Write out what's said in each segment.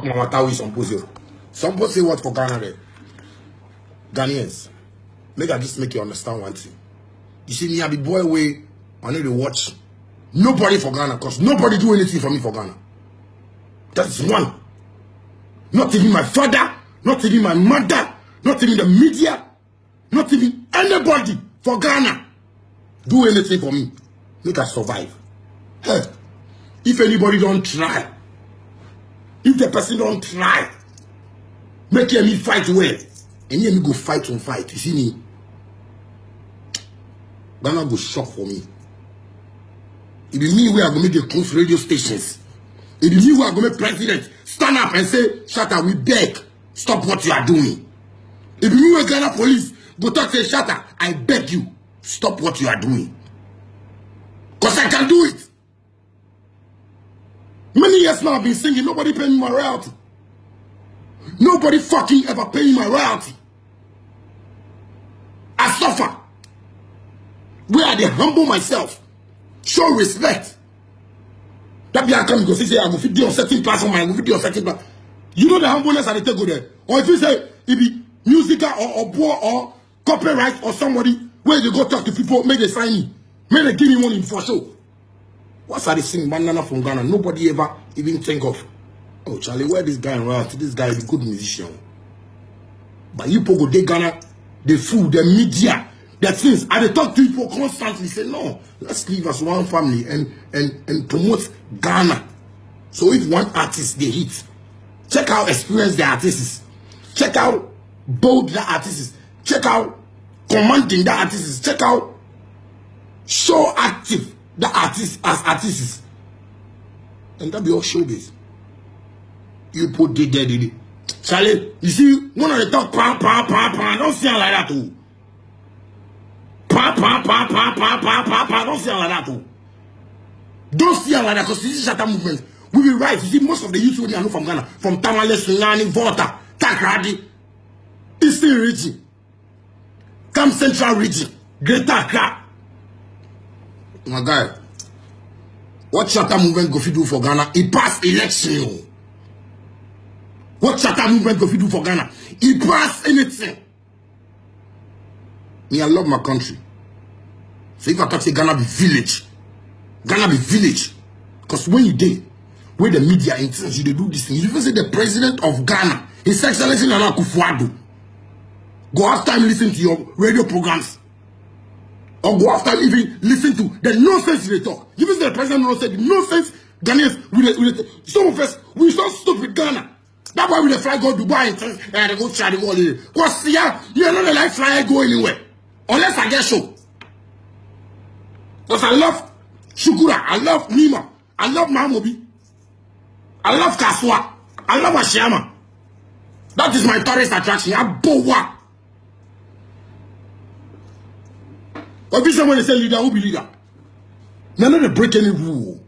Mama Tawi Symposium. Somebody say what for Ghana there? Ghanaians. Make I just make you understand one thing. You see me, I be boy way, I need to watch. Nobody for Ghana, because nobody do anything for me for Ghana. That's one. Not even my father, not even my mother, not even the media, not even anybody for Ghana do anything for me. Make us survive. Hey, if anybody don't try, if the person don't try, make me fight well, and me go fight on fight. You see me? Ghana go shock for me. It be me where I go make the close radio stations. It be me where I go make president stand up and say, Shatta, we beg, stop what you are doing. It be me where Ghana police go talk say, Shatta, I beg you, stop what you are doing. Because I can do it. Many years now I've been singing, nobody pay me my royalty. Nobody fucking ever pay me my royalty. I suffer. Where I dey humble myself. Show respect. That be I come because say I go fit do on certain platform, I go fit do on certain platform. You know the humbleness I dey take go there. Or if you say it be musical or poor or copyright or somebody where they go talk to people, make they sign me, make they give me money for show. What's I dey sing Banana from Ghana? Nobody ever even think of. Oh Charlie, where this guy around? This guy is a good musician. But you go dey Ghana, the food, the media. That things, and they talk to people constantly, say, no, let's live as one family and promote Ghana. So if one artist, they hit, check how experienced the artist is. Check how bold the artist is. Check how commanding the artist is. Check how show active the artist as artist is. And that be all showbiz. You put the dead. Charlie, you see, one of the talk, don't see like that too. Don't see like that too. Don't see like that because this is Shatta movement. We will rise. You see, most of the youth I know from Ghana, from Tamale, Sunyani, Volta, Takrady, Eastern region, Camp Central region, Greater Accra. My guy, what Shatta movement go fit do for Ghana? He passed election. What Shatta movement go fit do for Ghana? He passed anything. Me, I love my country. So if I talk say Ghana be village, Ghana be village. Because when you did, where the media intends you to do this thing, you even say the president of Ghana, His Excellency Nana Akufo-Addo, go after him listen to your radio programs. Or go after him even listen to the nonsense they talk. You even say the president knows the nonsense Ghanaians, some of us, we so stupid Ghana. That's why we the fly go Dubai and they go try the world. Because yeah, you're not like fly go anywhere. Unless I get show. Because I love Shukura, I love Nima, I love Mahamobi, I love Kaswa, I love Ashiyama. That is my tourist attraction. Abowa. But this when they say leader, who be leader? They're not to break any rule.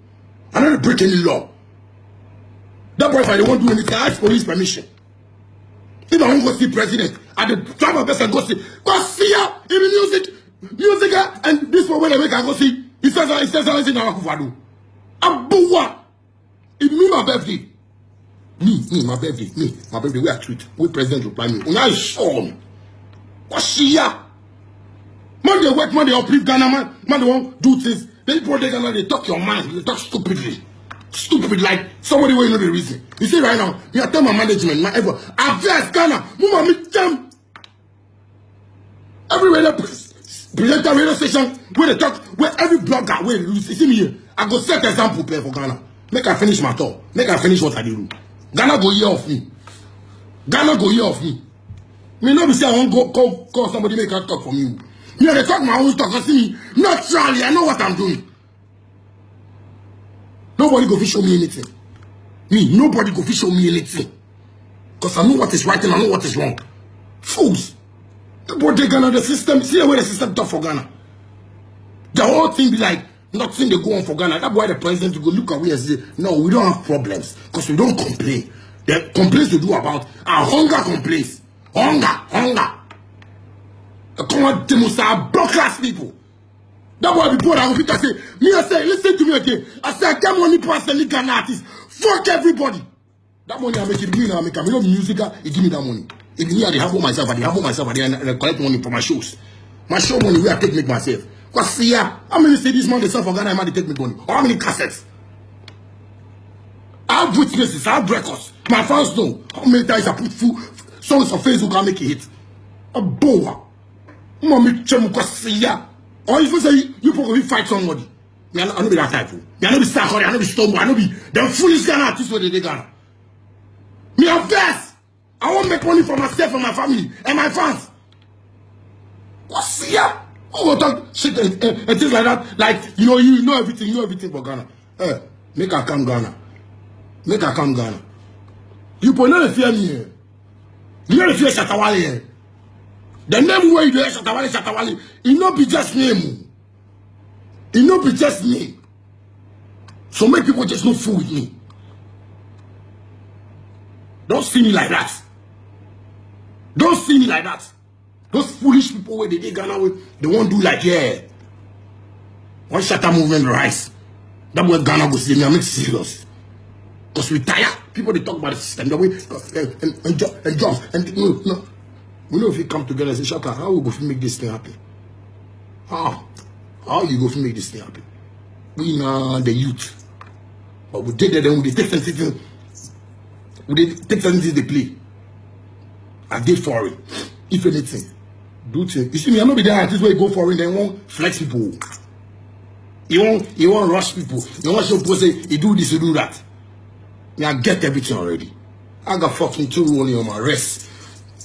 I'm not to break any law. That boy, if I don't want to do anything, I ask police permission. If I want to go see president, I try my best and go see her, even music, and this one when I make I go see. He says something now Akufo-Addo. Abowa. It me my birthday. Me, my birthday, we are treat. We president reply me. Una is sure. What she ya? Man, they work, man, they uplift Ghana, man, they won't do things. They people they Ghana, they talk your mind, they talk stupidly. Stupid like somebody will know the reason. You see right now, you tell my management, my ever. I've Ghana, move meet them. Everywhere they present a radio station where they talk, where every blogger where you see me here. I go set example play for Ghana. Make I finish my talk. Make I finish what I do. Ghana go hear of me. Ghana go hear of me. Me no be say I won't go call somebody make a talk for me. Me they talk my own talk. See me naturally. I know what I'm doing. Nobody go show me anything. Me, nobody go show me anything. Because I know what is right and I know what is wrong. Fools. But they Ghana, the system, see the way the system talk for Ghana. The whole thing be like, nothing they go on for Ghana. That's why the president will go look away and say, no, we don't have problems. Because we don't complain. The complaints to do about our hunger complaints. Hunger. The common demonstration, block class people. That's why before that people say, me I say, listen to me again. I say I get money past the Ghana artists. Fuck everybody. That money I make it me now, make no musical, it give me that money. If me I humble myself, I collect money for my shows. My show money where I take make myself. Because see how many CDs man they sell for Ghana, man they take me money. How many cassettes? I have witnesses, I have records. My fans know how many times I put songs on Facebook and make it hit. A boa. Mommy chemuka see ya. Or if you say you probably fight somebody. I know be that type. I know be Starcore, I know be Stonebwoy, I know be them foolish Ghana artists where they Ghana. Me have best. I want to make money for myself and my family and my fans. What's here? Who will talk shit and things like that? Like, you know everything for Ghana. Make her come Ghana. Make her come Ghana. You put no fear me here. You don't fear Shatta Wale here. The name where you do Shatta Wale, it not be just name. It not be just name. So many people just not fool with me. Don't see me like that. Don't see me like that. Those foolish people where they Ghana with, they won't do like, yeah. One Shatta movement rise. That way Ghana go see me, I make serious. Because we tired. People they talk about the system, the way and jobs. And no. We know if we come together and say, Shatta, how we go to make this thing happen? How you go to make this thing happen? We know the youth. But we did that, then we take something. We take something they play. I did for it. If anything, do things. You see me, I know be there artists where you go for it, they won't flex people. You won't rush people. You want some people say, you do this, you do that. I get everything already. I got fucking 2 rolling on my wrist.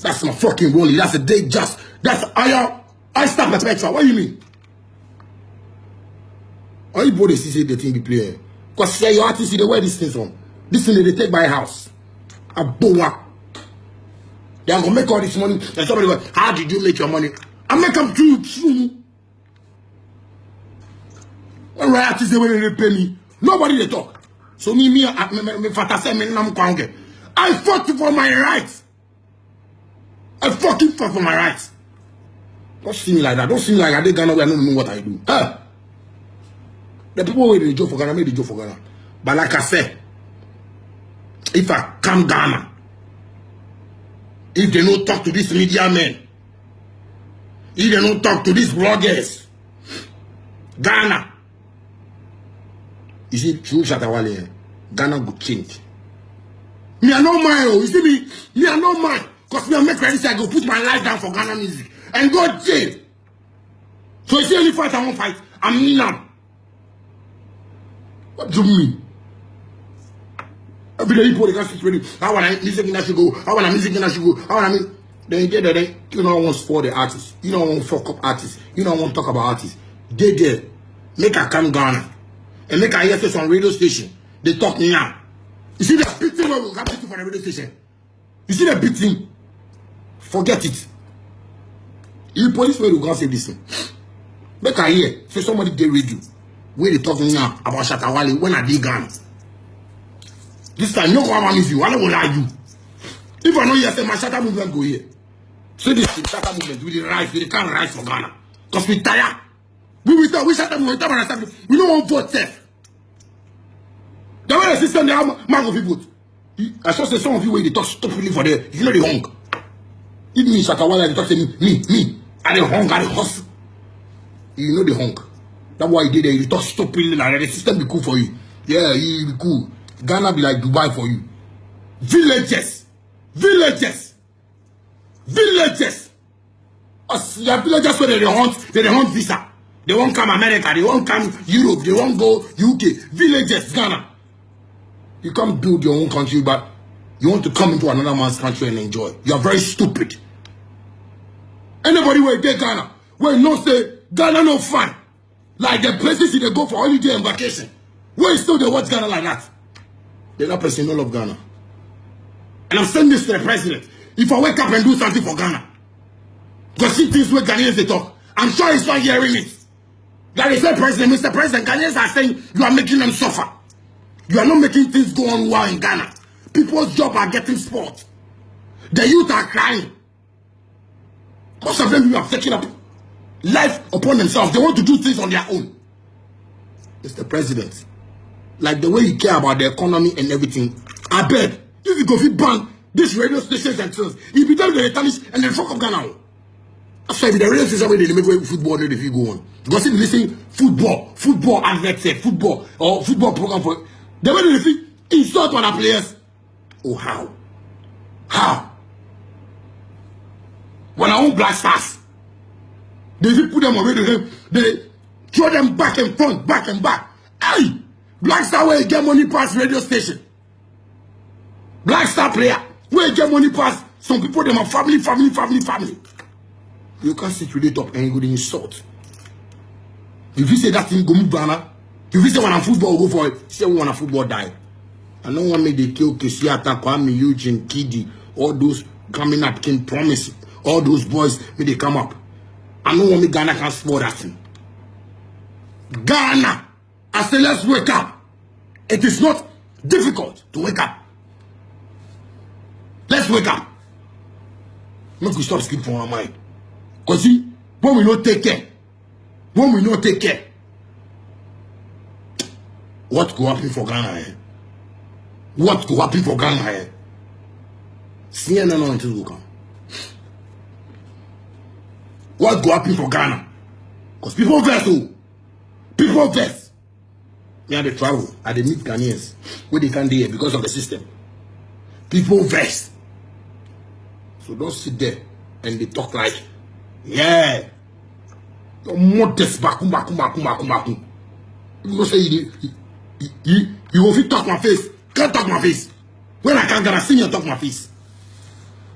That's my fucking rolling. That's a day just. That's I stop my picture. What do you mean? All you boys see the thing be playing. Because say your artists see the way this thing from. This thing they take by house. A boa. They are gonna make all this money. And somebody goes, how did you make your money? I make them true. When royalties they will pay me. Nobody they talk. So I fought for my rights. I fucking fought for my rights. Don't see me like that. Don't see me like I did Ghana where I don't know what I do. The people where they joke for Ghana, make the joke for Ghana. But like I said, if I come Ghana, if they don't talk to these media men, if they don't talk to these bloggers, Ghana, you see, through Shatta Wale, Ghana will change. Me, I don't mind. You see me? Me, I don't mind. Because me, I make ready, I go put my life down for Ghana music and go jail. So you see, any fight I won't fight, I'm in now. What do you mean? Every day people they can speak ready. How want music in should go? How want music in should go? How want me? Then you don't want to spoil the artists. You don't want to fuck up artists. You don't want to talk about artists. They there. Make her come Ghana. And make her hear say on radio station. They talk now. You see the beating where we got people for the radio station. You see the beating? Forget it. You police where you go say this thing. Make her hear. Say somebody get radio. Where they talking now about Shatta Wale when I did Ghana. This time, no one is you. I don't lie you. If I know you say my Shatta movement go here. So this Shatta movement, we rise, we can't rise for Ghana. Because we tired. We Shatta movement, we don't want vote safe. The way the system, they have man of people. I saw say some of you where they talk stupidly for there. You know the hung. If me Shatta Wale, they talk to me. I the hung, I the hustle. You know the hung. That's why you did it. You talk stupidly like the system be cool for you. Yeah, you be cool. Ghana be like Dubai for you. Villages. Your villagers where they hunt visa. They won't come America, they won't come Europe, they won't go UK. Villages, Ghana. You can't build your own country, but you want to come into another man's country and enjoy. You are very stupid. Anybody where they Ghana, where no say Ghana no fun. Like the places they go for holiday and vacation. Where still they watch Ghana like that? They're not pressing all of Ghana. And I'm saying this to the president. If I wake up and do something for Ghana, because see things where Ghanaians they talk, I'm sure he's not hearing it. That is the president, Mr. President, Ghanaians are saying you are making them suffer. You are not making things go on well in Ghana. People's jobs are getting spoiled. The youth are crying. Most of them are taking up life upon themselves. They want to do things on their own. Mr. President, like the way you care about the economy and everything, I beg, If you go fit ban this radio stations and things, if you tell them they tarnish and then fuck up Ghana. That's why if the radio station where they make football, they fit go on. Because if you listen football adverts, football or football program for the way they fit insult on our players. Oh how? How? When I own Black Stars, they put them away, they throw them back and front, back and back. Hey! Black Star where you get money past radio station. Black Star player where you get money past some people, them are family. You can't sit with it up and you go insult. If you say that thing go move banner, if you say when I'm football, go for it. Say when I'm football die. I don't want me to kill Kesiata, Kwame, Eugene, Kidi, all those coming up, King Promise, all those boys, may they come up. I don't want me Ghana can spoil that thing. Ghana, I say let's wake up. It is not difficult to wake up. Let's wake up. Make we stop sleeping from our mind. Because see, when we not take care, what go happen for Ghana here? What go happen for Ghana here? CNN until will come. What go happen for Ghana? Because people vex, people vex. Me and they travel, and they meet Ghanaians where they can't do it because of the system. People vex. So don't sit there and they talk like, yeah. Modest bakum. You go say you go fit talk my face. Can't talk my face. When I can't get a senior talk my face.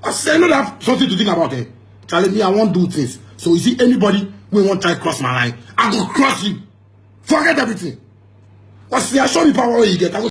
I say I don't have something to think about it. Charlie, me, I won't do things. So you see anybody who won't try to cross my line, I go cross you. Forget everything. I say I show you power where you get.